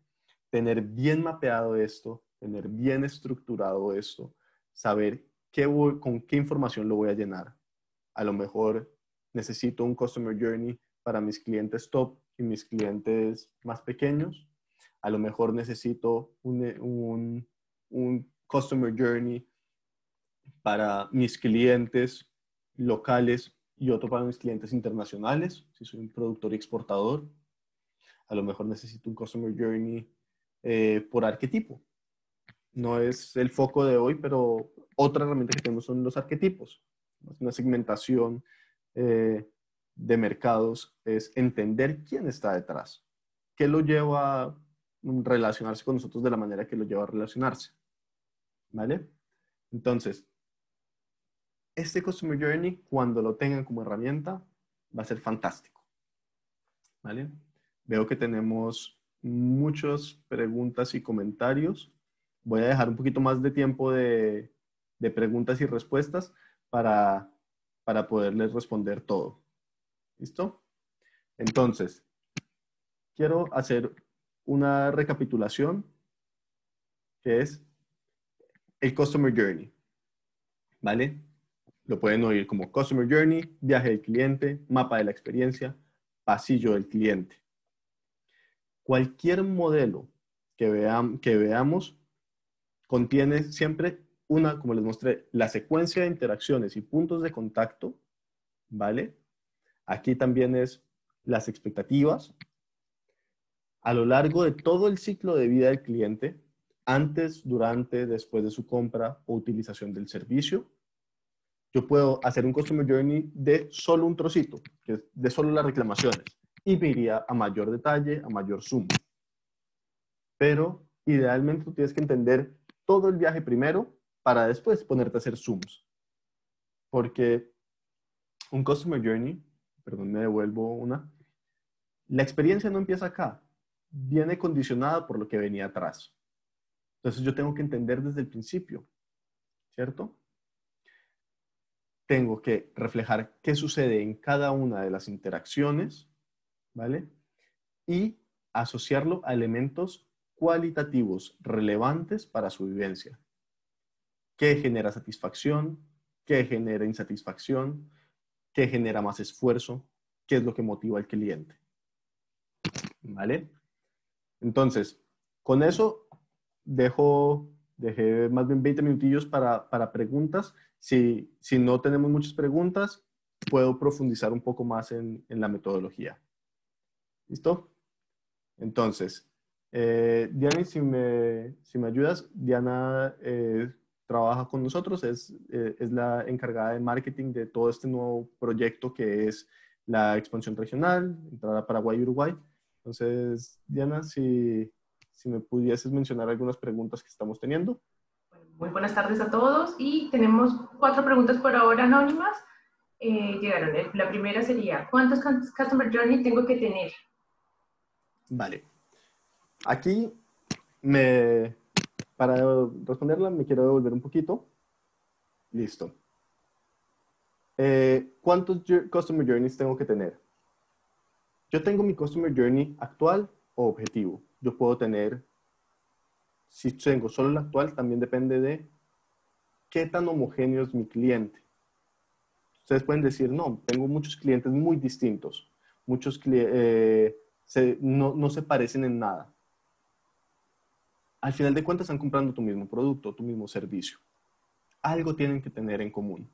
tener bien mapeado esto, tener bien estructurado esto, saber con qué información lo voy a llenar. A lo mejor necesito un Customer Journey para mis clientes top y mis clientes más pequeños. A lo mejor necesito un Customer Journey para mis clientes locales y otro para mis clientes internacionales, si soy un productor y exportador. A lo mejor necesito un Customer Journey por arquetipo. No es el foco de hoy, pero otra herramienta que tenemos son los arquetipos. Una segmentación de mercados es entender quién está detrás, qué lo lleva a relacionarse con nosotros de la manera que lo lleva a relacionarse. ¿Vale? Entonces, este Customer Journey, cuando lo tengan como herramienta, va a ser fantástico. ¿Vale? Veo que tenemos muchas preguntas y comentarios. Voy a dejar un poquito más de tiempo de preguntas y respuestas para poderles responder todo. ¿Listo? Entonces, quiero hacer una recapitulación que es el Customer Journey. ¿Vale? Lo pueden oír como Customer Journey, viaje del cliente, mapa de la experiencia, pasillo del cliente. Cualquier modelo que veamos contiene siempre una, como les mostré, la secuencia de interacciones y puntos de contacto, ¿vale? Aquí también es las expectativas. A lo largo de todo el ciclo de vida del cliente, antes, durante, después de su compra o utilización del servicio, yo puedo hacer un Customer Journey de solo un trocito, que es de solo las reclamaciones, y me iría a mayor detalle, a mayor zoom. Pero idealmente tú tienes que entender todo el viaje primero para después ponerte a hacer zooms. Porque un Customer Journey, perdón, me devuelvo una, la experiencia no empieza acá, viene condicionada por lo que venía atrás. Entonces yo tengo que entender desde el principio, ¿cierto? Tengo que reflejar qué sucede en cada una de las interacciones, ¿vale? Y asociarlo a elementos cualitativos relevantes para su vivencia. ¿Qué genera satisfacción? ¿Qué genera insatisfacción? ¿Qué genera más esfuerzo? ¿Qué es lo que motiva al cliente? ¿Vale? Entonces, con eso dejé más bien 20 minutillos para preguntas. Si no tenemos muchas preguntas, puedo profundizar un poco más en la metodología. ¿Listo? Entonces, Diana, si me ayudas, Diana trabaja con nosotros, es la encargada de marketing de todo este nuevo proyecto que es la expansión regional, entrar a Paraguay y Uruguay. Entonces, Diana, si me pudieses mencionar algunas preguntas que estamos teniendo. Muy buenas tardes a todos y tenemos 4 preguntas por ahora anónimas. Llegaron. La primera sería, ¿cuántos Customer Journey tengo que tener? Vale. Aquí, para responderla, me quiero devolver un poquito. Listo. ¿Cuántos Customer Journeys tengo que tener? Yo tengo mi Customer Journey actual o objetivo. Yo puedo tener, si tengo solo el actual, también depende de qué tan homogéneo es mi cliente. Ustedes pueden decir, no, tengo muchos clientes muy distintos. Muchos no se parecen en nada. Al final de cuentas están comprando tu mismo producto, tu mismo servicio. Algo tienen que tener en común.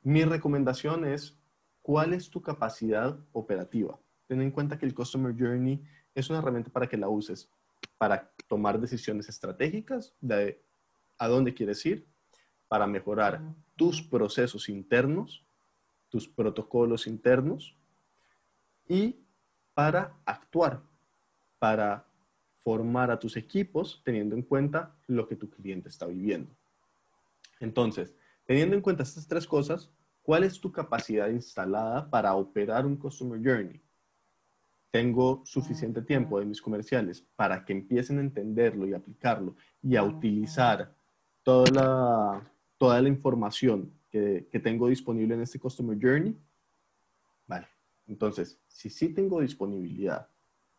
Mi recomendación es, ¿cuál es tu capacidad operativa? Ten en cuenta que el Customer Journey es una herramienta para que la uses para tomar decisiones estratégicas de a dónde quieres ir, para mejorar tus procesos internos, tus protocolos internos y para actuar, para formar a tus equipos teniendo en cuenta lo que tu cliente está viviendo. Entonces, teniendo en cuenta estas 3 cosas, ¿cuál es tu capacidad instalada para operar un Customer Journey? ¿Tengo suficiente tiempo de mis comerciales para que empiecen a entenderlo y aplicarlo y a utilizar toda la información que tengo disponible en este Customer Journey? Vale. Entonces, si sí tengo disponibilidad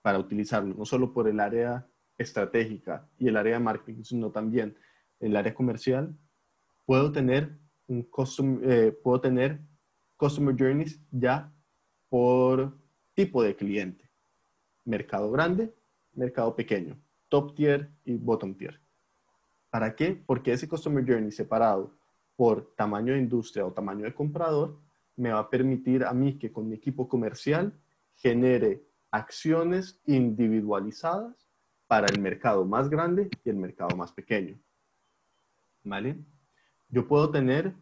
para utilizarlo, no solo por el área estratégica y el área de marketing, sino también el área comercial, puedo tener Customer Journeys ya por tipo de cliente. Mercado grande, mercado pequeño, top tier y bottom tier. ¿Para qué? Porque ese Customer Journey separado por tamaño de industria o tamaño de comprador me va a permitir a mí que con mi equipo comercial genere acciones individualizadas para el mercado más grande y el mercado más pequeño. ¿Vale? Yo puedo tener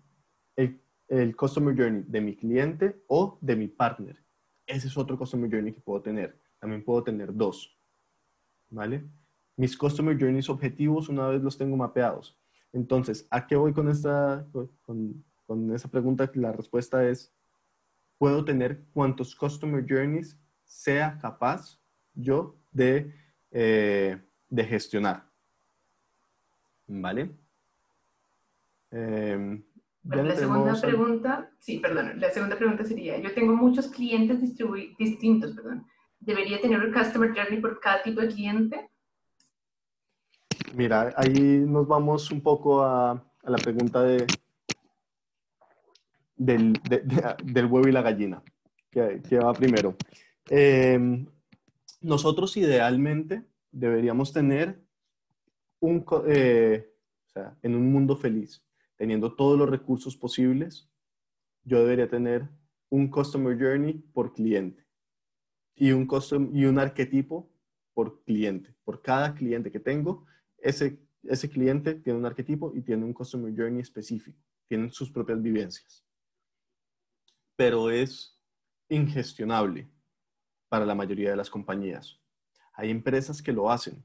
el Customer Journey de mi cliente o de mi partner. Ese es otro Customer Journey que puedo tener. También puedo tener 2. ¿Vale? Mis Customer Journeys objetivos una vez los tengo mapeados. Entonces, ¿a qué voy con Con esa pregunta la respuesta es, puedo tener cuantos Customer Journeys sea capaz yo de gestionar. ¿Vale? Bueno, Ya la segunda tenemos... pregunta, sí, perdón, la segunda pregunta sería, yo tengo muchos clientes distintos, perdón. ¿Debería tener un Customer Journey por cada tipo de cliente? Mira, ahí nos vamos un poco a la pregunta del huevo y la gallina, que va primero. Nosotros idealmente deberíamos tener o sea, en un mundo feliz, teniendo todos los recursos posibles, yo debería tener un Customer Journey por cliente y un arquetipo por cliente. Por cada cliente que tengo, ese cliente tiene un arquetipo y tiene un Customer Journey específico. Tienen sus propias vivencias. Pero es ingestionable para la mayoría de las compañías. Hay empresas que lo hacen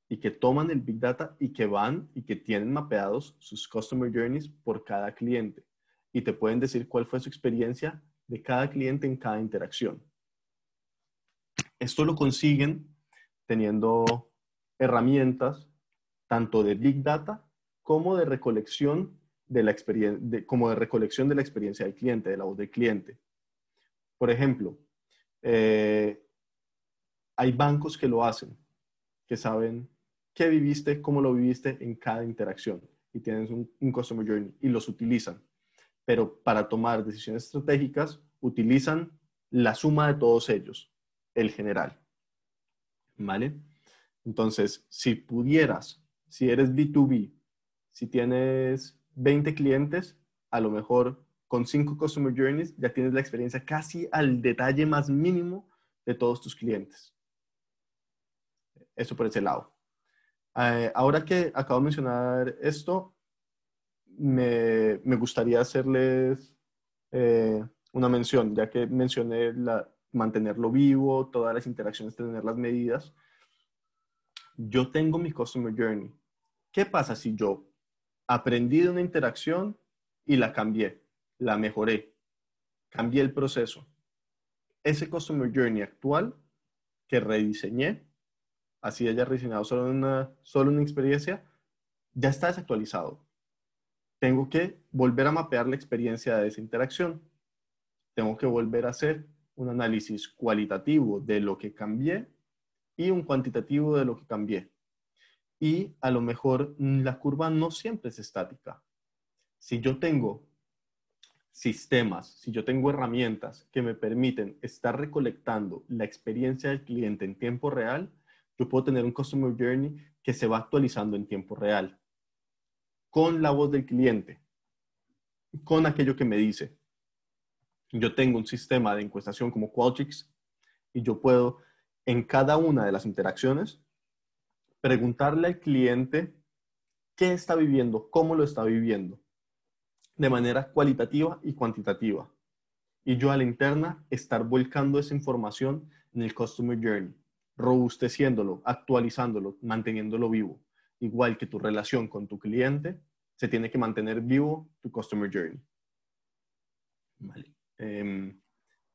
y que toman el Big Data y que van y que tienen mapeados sus Customer Journeys por cada cliente y te pueden decir cuál fue su experiencia de cada cliente en cada interacción. Esto lo consiguen teniendo herramientas tanto de Big Data como de recolección de la experiencia del cliente, de la voz del cliente. Por ejemplo, hay bancos que lo hacen, que saben qué viviste, cómo lo viviste en cada interacción y tienen un Customer Journey y los utilizan. Pero para tomar decisiones estratégicas, utilizan la suma de todos ellos, el general. ¿Vale? Entonces, si pudieras, si eres B2B, si tienes 20 clientes, a lo mejor con 5 Customer Journeys ya tienes la experiencia casi al detalle más mínimo de todos tus clientes. Eso por ese lado. Ahora que acabo de mencionar esto, me gustaría hacerles una mención, ya que mencioné mantenerlo vivo, todas las interacciones, tenerlas medidas. Yo tengo mi Customer Journey. ¿Qué pasa si yo aprendí de una interacción y la cambié, la mejoré, cambié el proceso? Ese Customer Journey actual que rediseñé, así haya rediseñado solo una experiencia, ya está desactualizado. Tengo que volver a mapear la experiencia de esa interacción. Tengo que volver a hacer un análisis cualitativo de lo que cambié y un cuantitativo de lo que cambié. Y a lo mejor la curva no siempre es estática. Si yo tengo sistemas, si yo tengo herramientas que me permiten estar recolectando la experiencia del cliente en tiempo real, yo puedo tener un Customer Journey que se va actualizando en tiempo real, con la voz del cliente, con aquello que me dice. Yo tengo un sistema de encuestación como Qualtrics y yo puedo, en cada una de las interacciones, preguntarle al cliente qué está viviendo, cómo lo está viviendo, de manera cualitativa y cuantitativa. Y yo a la interna estar volcando esa información en el Customer Journey, robusteciéndolo, actualizándolo, manteniéndolo vivo. Igual que tu relación con tu cliente, se tiene que mantener vivo tu Customer Journey. Vale.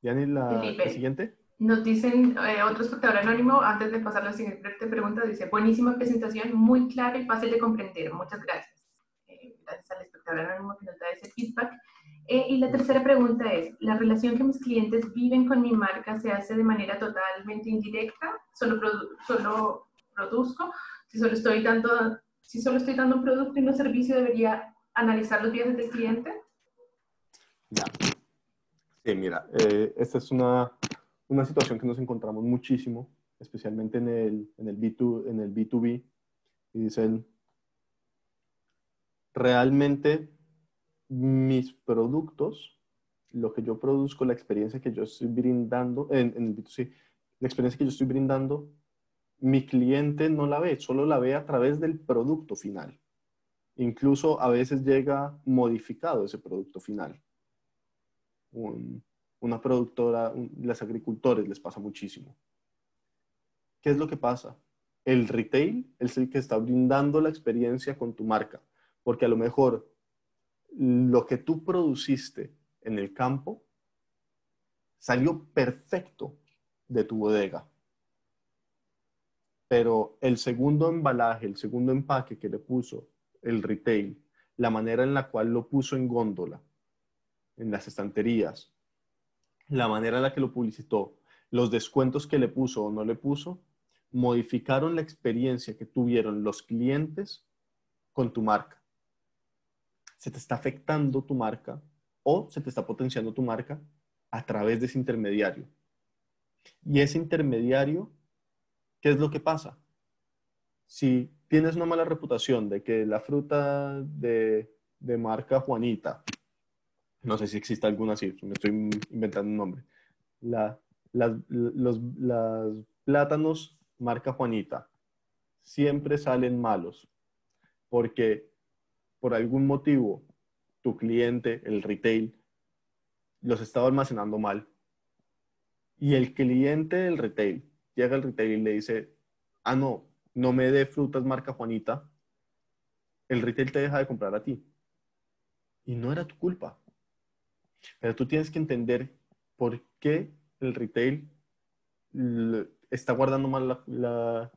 Yanni, la Felipe, siguiente. nos dicen otro espectador anónimo, antes de pasar a la siguiente pregunta, dice, buenísima presentación, muy clara y fácil de comprender. Muchas gracias. Gracias al espectador anónimo que nos da ese feedback. Y la tercera pregunta es, ¿la relación que mis clientes viven con mi marca se hace de manera totalmente indirecta? ¿Solo produzco? Si solo estoy dando un producto y un servicio, ¿debería analizar los viajes del cliente? Ya. Sí, mira, esta es una situación que nos encontramos muchísimo, especialmente en el B2B, y dicen, realmente mis productos, lo que yo produzco, la experiencia que yo estoy brindando, en el B2C, la experiencia que yo estoy brindando, mi cliente no la ve, solo la ve a través del producto final. Incluso a veces llega modificado ese producto final. Una productora, los agricultores les pasa muchísimo. ¿Qué es lo que pasa? El retail es el que está brindando la experiencia con tu marca, porque a lo mejor lo que tú produciste en el campo salió perfecto de tu bodega. Pero el segundo embalaje, el segundo empaque que le puso el retail, la manera en la cual lo puso en góndola, en las estanterías, la manera en la que lo publicitó, los descuentos que le puso o no le puso, modificaron la experiencia que tuvieron los clientes con tu marca. Se te está afectando tu marca o se te está potenciando tu marca a través de ese intermediario. Y ese intermediario, ¿qué es lo que pasa? Si tienes una mala reputación de que la fruta de marca Juanita, no sé si existe alguna así, me estoy inventando un nombre, las plátanos marca Juanita siempre salen malos porque por algún motivo tu cliente, el retail, los estaba almacenando mal. Y el cliente del retail llega al retail y le dice, ah, no, no me dé frutas marca Juanita, el retail te deja de comprar a ti. Y no era tu culpa. Pero tú tienes que entender por qué el retail está guardando mal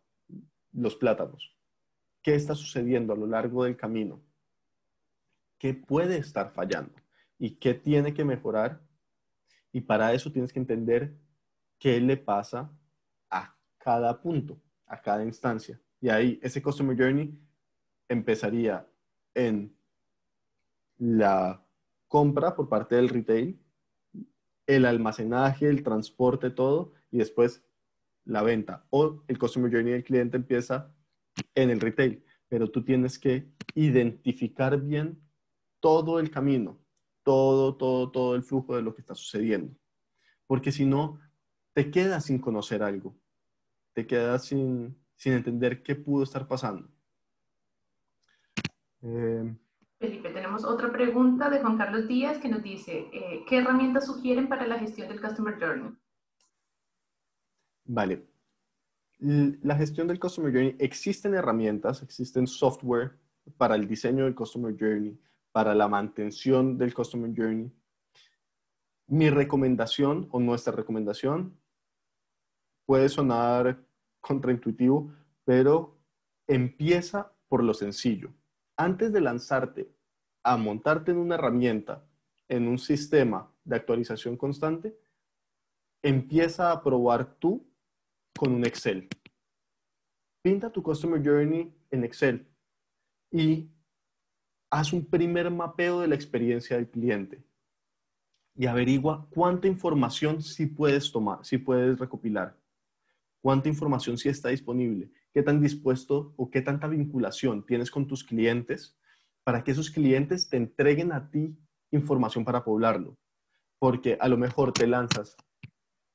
los plátanos. ¿Qué está sucediendo a lo largo del camino? ¿Qué puede estar fallando? ¿Y qué tiene que mejorar? Y para eso tienes que entender qué le pasa a cada punto, a cada instancia. Y ahí ese Customer Journey empezaría en la compra por parte del retail, el almacenaje, el transporte, todo, y después la venta. O el Customer Journey del cliente empieza en el retail, pero tú tienes que identificar bien todo el camino, todo el flujo de lo que está sucediendo. Porque si no, te quedas sin conocer algo, te quedas sin entender qué pudo estar pasando. Felipe, tenemos otra pregunta de Juan Carlos Díaz que nos dice, ¿qué herramientas sugieren para la gestión del Customer Journey? Vale. La gestión del Customer Journey, existen herramientas, existen software para el diseño del Customer Journey, para la mantención del Customer Journey. Mi recomendación o nuestra recomendación puede sonar contraintuitivo, pero empieza por lo sencillo. Antes de lanzarte a montarte en una herramienta, en un sistema de actualización constante, empieza a probar tú con un Excel. Pinta tu Customer Journey en Excel y haz un primer mapeo de la experiencia del cliente y averigua cuánta información sí puedes tomar, sí puedes recopilar, cuánta información sí está disponible, qué tan dispuesto o qué tanta vinculación tienes con tus clientes para que esos clientes te entreguen a ti información para poblarlo. Porque a lo mejor te lanzas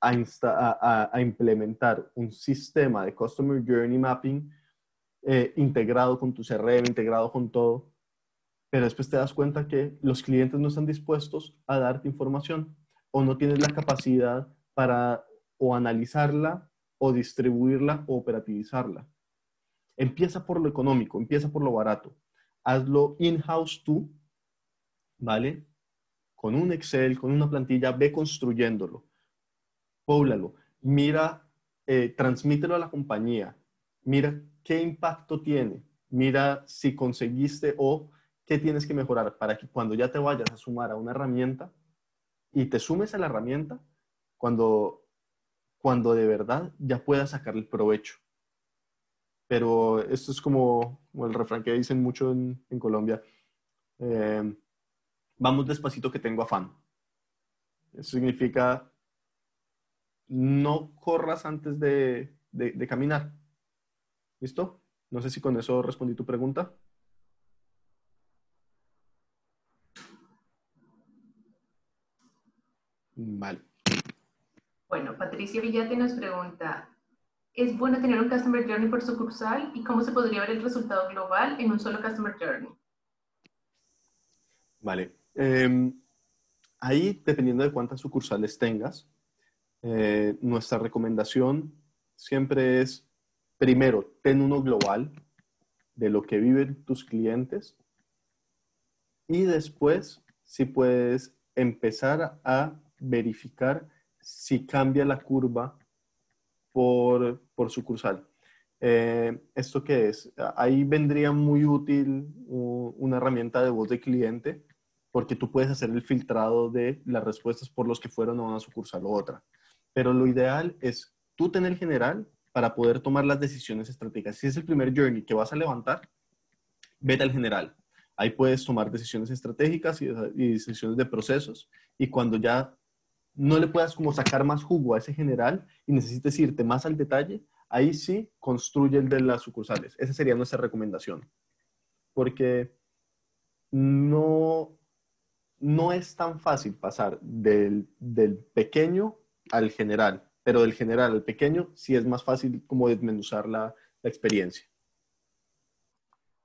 a implementar un sistema de Customer Journey Mapping integrado con tu CRM, integrado con todo, pero después te das cuenta que los clientes no están dispuestos a darte información o no tienes la capacidad para o analizarla o distribuirla o operativizarla. Empieza por lo económico, empieza por lo barato. Hazlo in-house tú, ¿vale? Con un Excel, con una plantilla, ve construyéndolo. Póblalo. Mira, transmítelo a la compañía. Mira qué impacto tiene. Mira si conseguiste o qué tienes que mejorar para que cuando ya te vayas a sumar a una herramienta y te sumes a la herramienta, cuando de verdad ya puedas sacar el provecho. Pero esto es como el refrán que dicen mucho en Colombia. eh, Vamos despacito que tengo afán. Eso significa no corras antes de caminar. ¿Listo? No sé si con eso respondí tu pregunta. Vale. Bueno, Patricia Villate nos pregunta, ¿es bueno tener un Customer Journey por sucursal y cómo se podría ver el resultado global en un solo Customer Journey? Vale. Ahí, dependiendo de cuántas sucursales tengas, nuestra recomendación siempre es, primero, ten uno global de lo que viven tus clientes y después si puedes empezar a verificar si cambia la curva por sucursal. ¿Esto qué es? Ahí vendría muy útil una herramienta de voz de cliente, porque tú puedes hacer el filtrado de las respuestas por los que fueron a una sucursal u otra. Pero lo ideal es tú tener general para poder tomar las decisiones estratégicas. Si es el primer journey que vas a levantar, vete al general. Ahí puedes tomar decisiones estratégicas y decisiones de procesos. Y cuando ya no le puedas como sacar más jugo a ese general y necesites irte más al detalle, ahí sí construye el de las sucursales. Esa sería nuestra recomendación. Porque no, no es tan fácil pasar del pequeño al general, pero del general al pequeño sí es más fácil como desmenuzar la experiencia.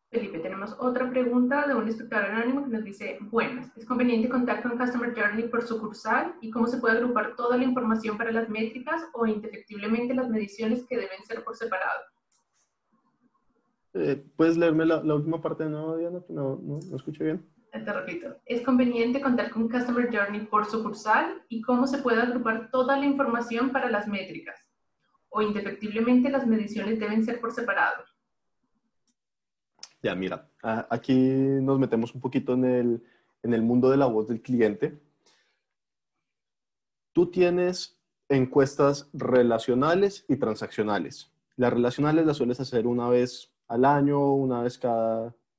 Felipe, tenemos otra pregunta de un espectador anónimo que nos dice, buenas, ¿es conveniente contar con Customer Journey por sucursal? ¿Y cómo se puede agrupar toda la información para las métricas o indefectiblemente las mediciones que deben ser por separado? ¿Puedes leerme la última parte de nuevo, Diana? Que no escuché bien. Te repito, ¿es conveniente contar con Customer Journey por sucursal? ¿Y cómo se puede agrupar toda la información para las métricas? ¿O indefectiblemente las mediciones deben ser por separado? Ya, mira, aquí nos metemos un poquito en el mundo de la voz del cliente. Tú tienes encuestas relacionales y transaccionales. Las relacionales las sueles hacer una vez al año, una vez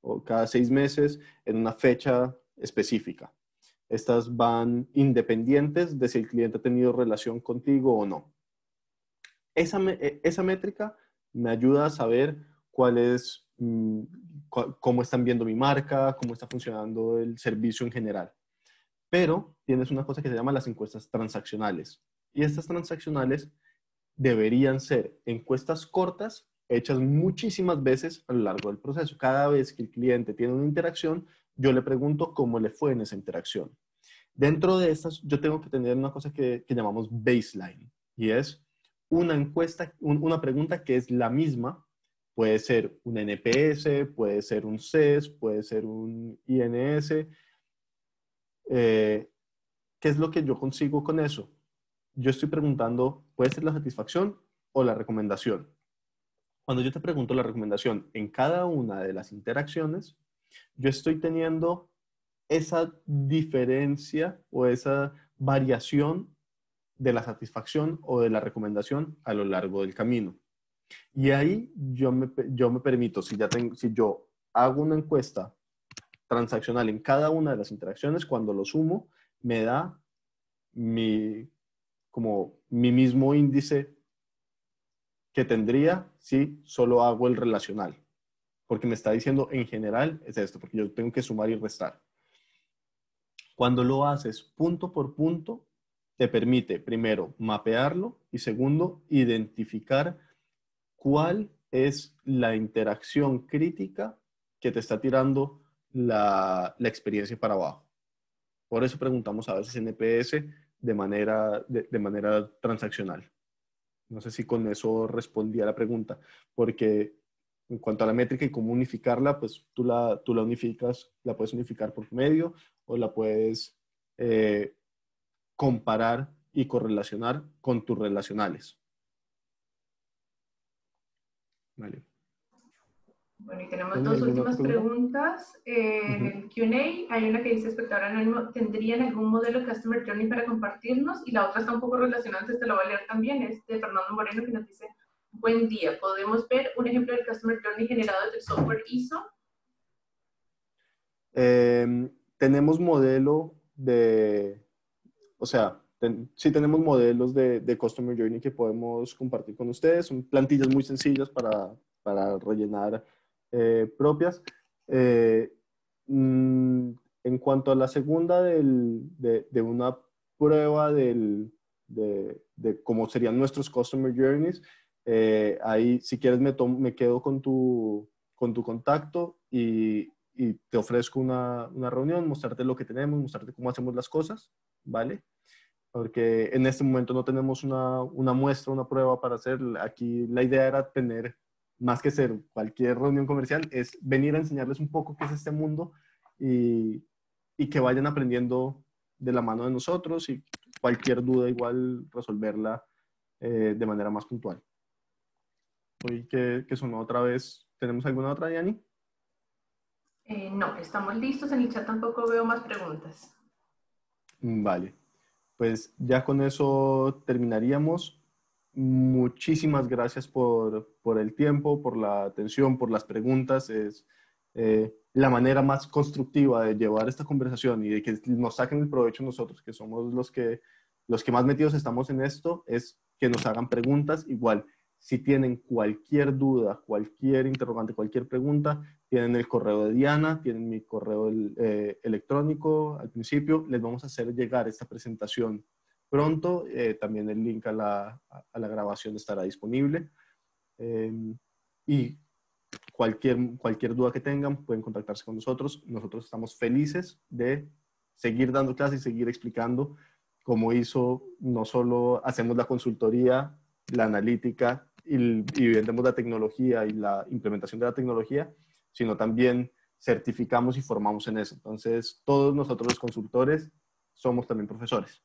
o cada 6 meses, en una fecha específica. Estas van independientes de si el cliente ha tenido relación contigo o no. Esa métrica me ayuda a saber cómo están viendo mi marca, cómo está funcionando el servicio en general. Pero tienes una cosa que se llama las encuestas transaccionales. Y estas transaccionales deberían ser encuestas cortas, hechas muchísimas veces a lo largo del proceso. Cada vez que el cliente tiene una interacción, yo le pregunto cómo le fue en esa interacción. Dentro de estas, yo tengo que tener una cosa que llamamos baseline, y es una encuesta, una pregunta que es la misma. Puede ser un NPS, puede ser un CES, puede ser un INS. ¿Qué es lo que yo consigo con eso? Yo estoy preguntando, ¿puede ser la satisfacción o la recomendación? Cuando yo te pregunto la recomendación en cada una de las interacciones, yo estoy teniendo esa diferencia o esa variación de la satisfacción o de la recomendación a lo largo del camino. Y ahí yo me permito, si yo hago una encuesta transaccional en cada una de las interacciones, cuando lo sumo, me da como mi mismo índice que tendría si solo hago el relacional. Porque me está diciendo en general es esto, porque yo tengo que sumar y restar. Cuando lo haces punto por punto, te permite, primero, mapearlo y segundo, identificar cuál es la interacción crítica que te está tirando la experiencia para abajo. Por eso preguntamos a veces NPS de manera transaccional. No sé si con eso respondí a la pregunta, porque en cuanto a la métrica y cómo unificarla, pues tú la unificas, la puedes unificar por medio o la puedes eh, comparar y correlacionar con tus relacionales. ¿Vale? Bueno, y tenemos ¿Tienes dos alguna otra últimas pregunta? preguntas. En el Q&A hay una que dice, espectador anónimo, ¿tendrían algún modelo Customer Journey para compartirnos? Y la otra está un poco relacionada, entonces te la voy a leer también, es de Fernando Moreno que nos dice, buen día, ¿podemos ver un ejemplo del Customer Journey generado desde el software ISO? Tenemos modelo o sea, sí tenemos modelos de Customer Journey que podemos compartir con ustedes. Son plantillas muy sencillas para rellenar propias. Eh, mm, en cuanto a la segunda de una prueba de cómo serían nuestros Customer Journeys, ahí si quieres me quedo con tu contacto y te ofrezco una reunión, mostrarte lo que tenemos, mostrarte cómo hacemos las cosas, ¿vale? Porque en este momento no tenemos una muestra, una prueba para hacer. Aquí la idea era tener, más que ser cualquier reunión comercial, es venir a enseñarles un poco qué es este mundo y que vayan aprendiendo de la mano de nosotros y cualquier duda igual resolverla de manera más puntual. Hoy que sonó otra vez, ¿tenemos alguna otra, Yanni? No, estamos listos. En el chat tampoco veo más preguntas. Vale, pues ya con eso terminaríamos. Muchísimas gracias por el tiempo, por la atención, por las preguntas. Es la manera más constructiva de llevar esta conversación y de que nos saquen el provecho nosotros, que somos los que más metidos estamos en esto, es que nos hagan preguntas. Igual, si tienen cualquier duda, cualquier interrogante, cualquier pregunta, tienen el correo de Diana, tienen mi correo electrónico al principio. Les vamos a hacer llegar esta presentación pronto. También el link a la grabación estará disponible. Y cualquier duda que tengan pueden contactarse con nosotros. Nosotros estamos felices de seguir dando clases y seguir explicando cómo hizo. No solo hacemos la consultoría, la analítica y vendemos la tecnología y la implementación de la tecnología, sino también certificamos y formamos en eso. Entonces, todos nosotros los consultores somos también profesores.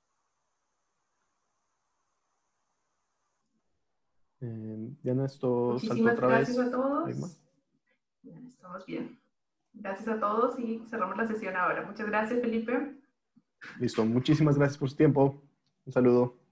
Diana, esto saltó Muchísimas otra gracias vez. a todos. ¿Hay más? Bien, estamos bien. Gracias a todos y cerramos la sesión ahora. Muchas gracias, Felipe. Listo. Muchísimas gracias por su tiempo. Un saludo.